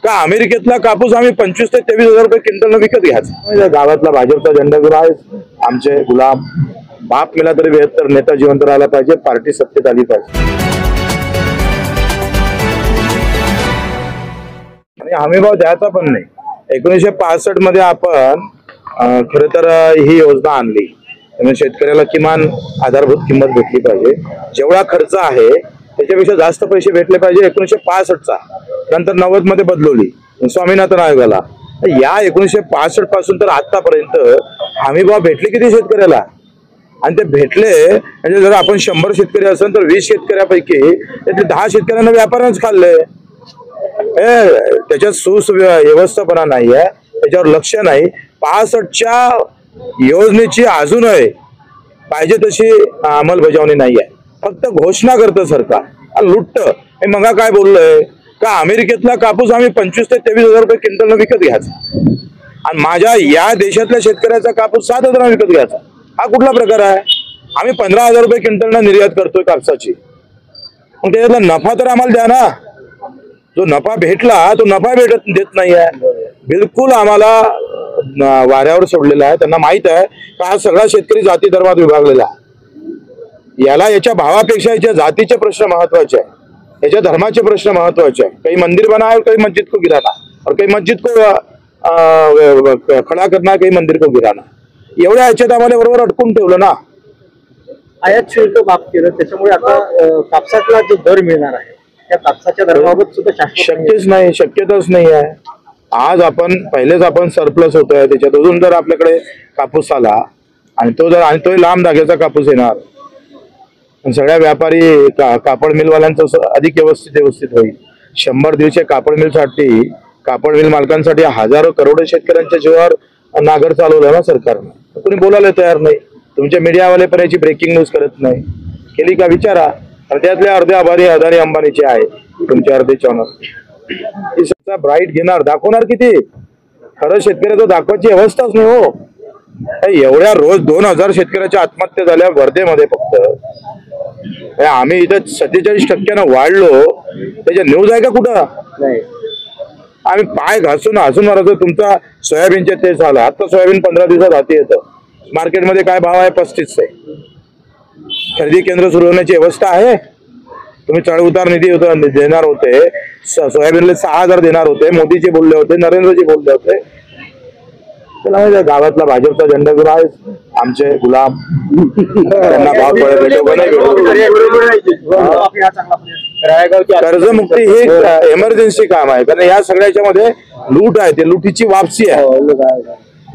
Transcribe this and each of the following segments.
का अमेरिकेतला कापूस आम्ही 25 ते 23,000 रुपये क्विंटल विकत घ्यायचा? गावातला भाजपचा झेंडा घेऊन आहे आमचे गुलाम. बाप मिला तरी 72 नेता जिवंत राहायला पाहिजे, पार्टी सत्तेत आली पाहिजे. आणि हमीभाव द्यायचा पण नाही. 1965 मध्ये आपण खर तर ही योजना आणली. त्यामुळे शेतकऱ्याला किमान आधारभूत किंमत भेटली पाहिजे. जेवढा खर्च आहे त्याच्यापेक्षा जास्त पैसे भेटले पाहिजे. 1965चा नंतर 90 मध्ये बदलवली स्वामीनाथन आयोगाला. या 1965 पासून तर आतापर्यंत हमीभाव भेटले किती शेतकऱ्याला? आणि ते भेटले म्हणजे जर आपण 100 शेतकरी असेल तर 20 शेतकऱ्यापैकी त्यातले 10 शेतकऱ्यांना व्यापाऱ्यांच खाल्ले. त्याच्यात सुव्यवस्थापना नाही आहे, त्याच्यावर लक्ष नाही. 65च्या योजनेची अजूनही पाहिजे तशी अंमलबजावणी नाही आहे. फक्त घोषणा करतं सरकार, लुटतं. मग काय बोललोय का अमेरिकेतला कापूस आम्ही 25 ते 23,000 रुपये क्विंटल विकत घ्यायचा आणि माझ्या या देशातल्या शेतकऱ्याचा कापूस 7,000 विकत घ्यायचा? हा कुठला प्रकार आहे? आम्ही 15,000 रुपये क्विंटलना निर्यात करतोय कापसाची. मग त्याच्यातला नफा तर आम्हाला द्या ना. जो नफा भेटला तो नफा देत नाही आहे. बिलकुल आम्हाला वाऱ्यावर सोडलेला आहे. त्यांना माहित आहे का हा सगळा शेतकरी जाती धर्मात विभागलेला आहे. याच्या भावापेक्षा याच्या जातीचे प्रश्न महत्वाचे आहे, याच्या धर्माचे प्रश्न महत्वाचे आहे. काही मंदिर बना और काही मस्जिद को गिराना, और काही मस्जिद को खडा करना, काही मंदिर को गिराना. एवढ्या याच्यात आम्हाला बरोबर अटकून ठेवलं ना. आयात शुल्क माफ केलं त्याच्यामुळे आता कापसातला जो दर मिळणार आहे त्या कापसाच्या दराबाबत सुद्धा शक्यच नाही, शक्यताच नाही आहे. आज पहिलेच आपण सरप्लस होतोय, त्याच्यात अजून जर आपल्याकडे कापूस आला आणि तो लांब धाग्याचा कापूस येणार, सगळ्या व्यापारी कापड मिलवाल्यांचं अधिक व्यवस्थित होईल. 100-150 कापड मिलसाठी, कापड मिल मालकांसाठी हजारो करोडो शेतकऱ्यांच्या जीवावर नागर चालवलं ना सरकारनं. कोणी बोलायला तयार नाही. तुमच्या मीडियावाले पण याची ब्रेकिंग न्यूज करत नाही. केली का विचारा. अर्ध्यातले अर्धे आभारी अदानी अंबानीचे आहे, तुमचे अर्धे चॉनर. ब्राईट घेणार, दाखवणार किती? खरं शेतकऱ्याचं दाखवायची अवस्थाच नाही हो. एवढ्या रोज 2,000 शेतकऱ्याच्या आत्महत्या झाल्या वर्धेमध्ये फक्त. आम्ही इथं 47% वाढलो, त्याच्या न्यूज आहे का कुठं? नाही. आम्ही पाय घासून हसून मारायचो. तुमचा सोयाबीनचे ते झालं. आता सोयाबीन 15 दिवसात हाती येतं. मार्केटमध्ये काय भाव आहे? 35 आहे. खरेदी केंद्र सुरू होण्याची व्यवस्था आहे? तुम्ही चढ उतार निधी देणार होते, सोयाबीनला 6,000 देणार होते, मोदीजी बोलले होते, नरेंद्रजी बोलले होते. त्याला गावातला भाजपचा झेंडा घेऊन आहे आमचे गुलाम. त्यांना भाव कर्जमुक्ती ही एमर्जन्सी काम आहे, कारण या सगळ्याच्या मध्ये लूट आहे. ते लुटीची वापसी आहे.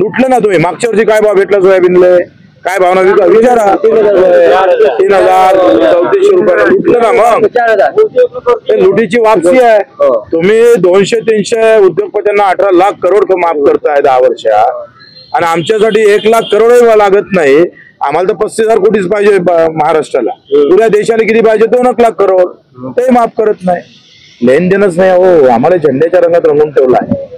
लुटलं ना तुम्ही. मागच्या वर्षी काय भाव भेटला सोयाबीनला? काय भावना विचारा. 3,000 3400 रुपये लुटलं ना. मग ते लुटीची वापसी आहे. तुम्ही 200-300 उद्योगपत्यांना 18 लाख करोड माफ करताय 10 वर्षात, आणि आमच्यासाठी 1 लाख करोड लागत नाही. आम्हाला तर 35,000 कोटीच पाहिजे महाराष्ट्राला. पुऱ्या देशाला किती पाहिजे? 2 लाख करोड. ते माफ करत नाही. लेन देणच नाही हो. आम्हाला झेंड्याच्या रंगात रंगून ठेवला आहे.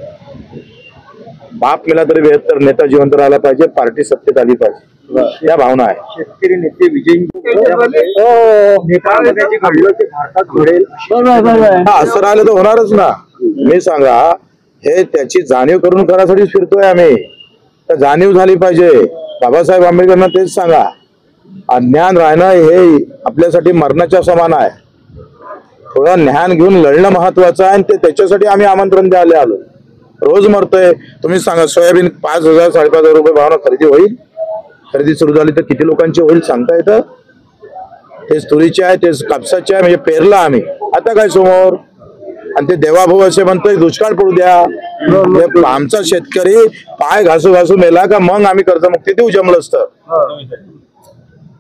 बाप मिला तरी 72 नेता जिवंत राहायला पाहिजे, पार्टी सत्तेत आली पाहिजे, या भावना आहे. शेतकरी नेते विजयी असं राहिलं तर होणारच ना. मी सांगा, हे त्याची जाणीव करून करासाठीच फिरतोय आम्ही. तर जाणीव झाली पाहिजे. बाबासाहेब आंबेडकरांना तेच सांगा, अज्ञान राहणं हे आपल्यासाठी मरणाच्या समान आहे. थोडं ज्ञान घेऊन लढणं महत्वाचं आहे. आणि त्याच्यासाठी आम्ही आमंत्रण द्यायला आलो. रोज मरतोय. तुम्ही सांगा, सोयाबीन 5,000-5,500 रुपये भावानं खरेदी होईल. खरेदी सुरू झाली तर किती लोकांची होईल सांगता येतं? तेच तुरीचे आहे, तेच कापसाचे आहे. म्हणजे पेरला आम्ही, आता काय समोर? आणि ते देवाभाऊ असे म्हणतोय दुष्काळ पडू द्या. आमचा शेतकरी पाय घासू मेला का मग आम्ही कर्जमुक्ती देऊ जमलं असतं.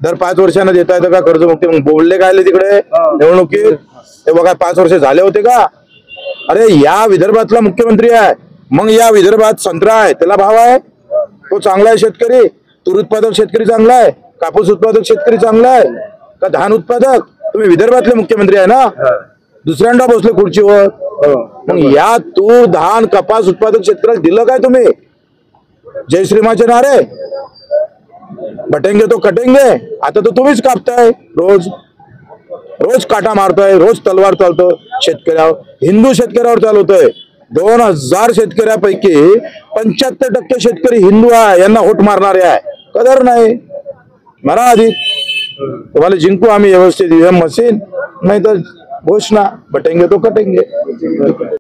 दर 5 वर्षांना देता येतं का कर्जमुक्ती? मग बोलले काय तिकडे निवडणुकीत? ते बघा 5 वर्ष झाले होते का? अरे या विदर्भातला मुख्यमंत्री आहे, मग या विदर्भात संत्रा आहे, त्याला भाव आहे, तो चांगला आहे शेतकरी. तूर उत्पादक शेतकरी चांगला आहे, कापूस उत्पादक शेतकरी चांगला आहे का धान उत्पादक? तुम्ही विदर्भातले मुख्यमंत्री आहे ना, दुसऱ्यांदा बसले खुर्चीवर. मग या तूर धान कपास उत्पादक शेतकऱ्याला दिलं काय तुम्ही? जय श्रीमाचे नारे, बटेंगे तो कटेंगे. आता तो तुम्हीच कापताय. रोज काटा मारतोय, रोज तलवार चालतो शेतकऱ्यावर, हिंदू शेतकऱ्यावर चालवतोय. 2000 शेतकऱ्यापैकी 75% शेतकरी हिंदू आहे, यांना वोट मारणारे आहे. कदर नाही. मारा आधी, तुम्हाला जिंकू आम्ही व्यवस्थित ईव्हीएम मशीन, नाही तर घोषणा बटेंगे तो कटेंगे.